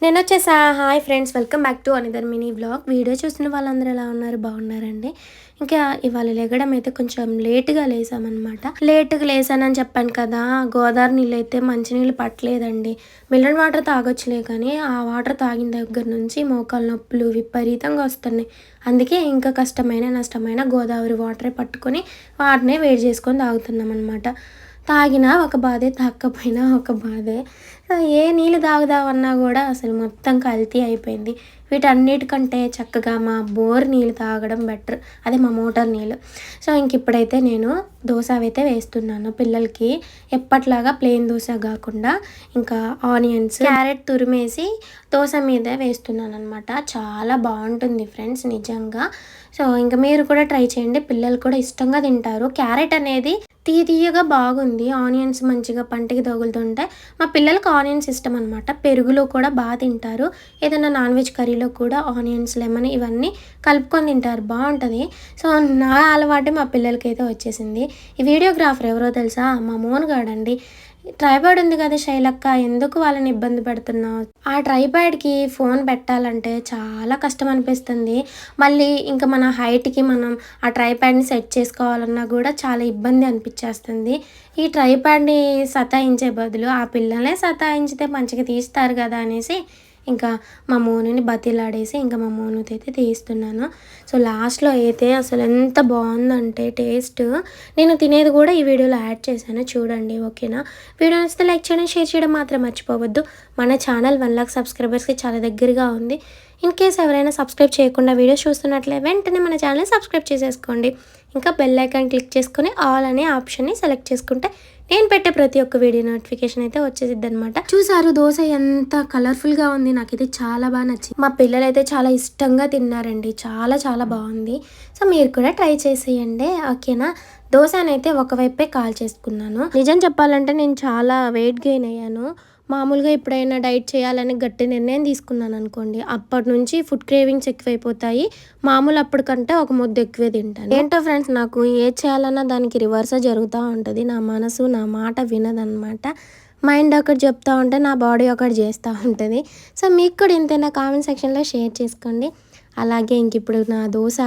నేనొచ్చేసా. Hi friends, welcome back to another mini vlog. Video చూస్తున్న వాళ్ళందరూ ఎలా ఉన్నారు? బాగున్నారండి. ఇంకా ఇవాళ లెగడం అయితే కొంచెం లేట్గా లేసామన్నమాట. లేట్గా లేసానని చెప్పాను కదా, గోదావరి నీళ్ళు అయితే మంచినీళ్ళు పట్టలేదండి. మినరల్ వాటర్ తాగొచ్చులే కానీ ఆ వాటర్ తాగిన దగ్గర నుంచి మోకాలు నొప్పులు విపరీతంగా వస్తున్నాయి. అందుకే ఇంకా కష్టమైన నష్టమైన గోదావరి వాటరే పట్టుకొని వాటినే వేడి చేసుకొని తాగుతున్నాం అనమాట. తాగినా ఒక బాధే, తాగకపోయినా ఒక బాధే. ఏ నీళ్ళు తాగుదామన్నా కూడా అసలు మొత్తం కల్తీ అయిపోయింది. వీటన్నిటికంటే చక్కగా మా బోర్ నీళ్ళు తాగడం బెటర్, అదే మా మోటార్ నీళ్ళు. సో ఇంక ఇప్పుడైతే నేను దోశ అయితే వేస్తున్నాను పిల్లలకి. ఎప్పట్లాగా ప్లెయిన్ దోశ కాకుండా ఇంకా ఆనియన్స్ క్యారెట్ తురిమేసి దోశ మీద వేస్తున్నాను అనమాట. చాలా బాగుంటుంది ఫ్రెండ్స్ నిజంగా. సో ఇంకా మీరు కూడా ట్రై చేయండి, పిల్లలు కూడా ఇష్టంగా తింటారు. క్యారెట్ అనేది తీయగా బాగుంది, ఆనియన్స్ మంచిగా పంటికి తగులుతుంటే మా పిల్లలకు ఆనియన్స్ ఇష్టం అనమాట. పెరుగులో కూడా బాగా తింటారు. ఏదైనా నాన్ వెజ్ కర్రీలో కూడా ఆనియన్స్, లెమన్ ఇవన్నీ కలుపుకొని తింటారు, బాగుంటుంది. సో నా అలవాటే మా పిల్లలకైతే వచ్చేసింది. ఈ వీడియోగ్రాఫర్ ఎవరో తెలుసా? మా మోనుగాడండి. ట్రైపాడ్ ఉంది కదా శైలక్క, ఎందుకు వాళ్ళని ఇబ్బంది పెడుతున్నావు? ఆ ట్రైపాడ్కి ఫోన్ పెట్టాలంటే చాలా కష్టం అనిపిస్తుంది. మళ్ళీ ఇంకా మన హైట్కి మనం ఆ ట్రైపాడ్ని సెట్ చేసుకోవాలన్నా కూడా చాలా ఇబ్బంది అనిపించేస్తుంది. ఈ ట్రైపాడ్ని సతాయించే బదులు ఆ పిల్లలే సతాయించితే మంచిగా తీస్తారు కదా అనేసి ఇంకా మా మోనుని బతిలాడేసి ఇంకా మా మోనుతో అయితే తీస్తున్నాను. సో లాస్ట్లో అయితే అసలు ఎంత బాగుందంటే టేస్ట్, నేను తినేది కూడా ఈ వీడియోలో యాడ్ చేశాను చూడండి, ఓకేనా? వీడియో నచ్చితే లైక్ చేయడం, షేర్ చేయడం మాత్రం మర్చిపోవద్దు. మన ఛానల్ 1 లాక్ సబ్స్క్రైబర్స్కి చాలా దగ్గరగా ఉంది. ఇన్ కేస్ ఎవరైనా సబ్స్క్రైబ్ చేయకుండా వీడియోస్ చూస్తున్నట్లే వెంటనే మన ఛానల్ని సబ్స్క్రైబ్ చేసేసుకోండి. ఇంకా బెల్ ఐకాన్ క్లిక్ చేసుకొని ఆల్ అనే ఆప్షన్ని సెలెక్ట్ చేసుకుంటే నేను పెట్టే ప్రతి ఒక్క వీడియో నోటిఫికేషన్ అయితే వచ్చేసిద్ది అనమాట. చూసారు దోశ ఎంత కలర్ఫుల్గా ఉంది, నాకైతే చాలా బాగా నచ్చింది. మా పిల్లలు అయితే చాలా ఇష్టంగా తిన్నారండి, చాలా బాగుంది. సో మీరు కూడా ట్రై చేసేయండి, ఓకేనా? దోశనైతే ఒకవైపే కాల్ చేసుకున్నాను. నిజం చెప్పాలంటే నేను చాలా వెయిట్ గెయిన్ అయ్యాను. మామూలుగా ఎప్పుడైనా డైట్ చేయాలని గట్టి నిర్ణయం తీసుకున్నాను అనుకోండి, అప్పటి నుంచి ఫుడ్ క్రేవింగ్స్ ఎక్కువైపోతాయి. మామూలు అప్పటికంటే ఒక ముద్ద ఎక్కువే తింటాను. ఏంటో ఫ్రెండ్స్, నాకు ఏది చేయాలన్నా దానికి రివర్సే జరుగుతూ ఉంటుంది. నా మనసు నా మాట వినదనమాట. మైండ్ ఒకటి చెప్తూ ఉంటే నా బాడీ ఒకటి చేస్తూ ఉంటుంది. సో మీకు కూడా ఇంతైనా కామెంట్ సెక్షన్లో షేర్ చేసుకోండి. అలాగే ఇంక ఇప్పుడు నా దోశ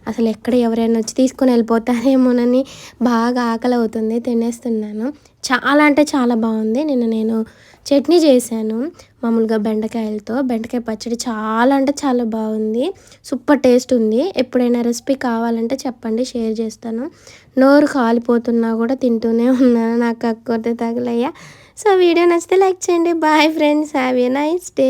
అసలు ఎక్కడ ఎవరైనా వచ్చి తీసుకుని వెళ్ళిపోతారేమోనని బాగా ఆకలి అవుతుంది, తినేస్తున్నాను. చాలా అంటే చాలా బాగుంది. నేను చట్నీ చేశాను మామూలుగా బెండకాయలతో, బెండకాయ పచ్చడి చాలా అంటే చాలా బాగుంది, సూపర్ టేస్ట్ ఉంది. ఎప్పుడైనా రెసిపీ కావాలంటే చెప్పండి, షేర్ చేస్తాను. నోరు కాలిపోతున్నా కూడా తింటూనే ఉన్నాను, నాకు అక్కొట్టే తగలయ్యా. సో వీడియో నచ్చితే లైక్ చేయండి. Bye friends, have a nice day.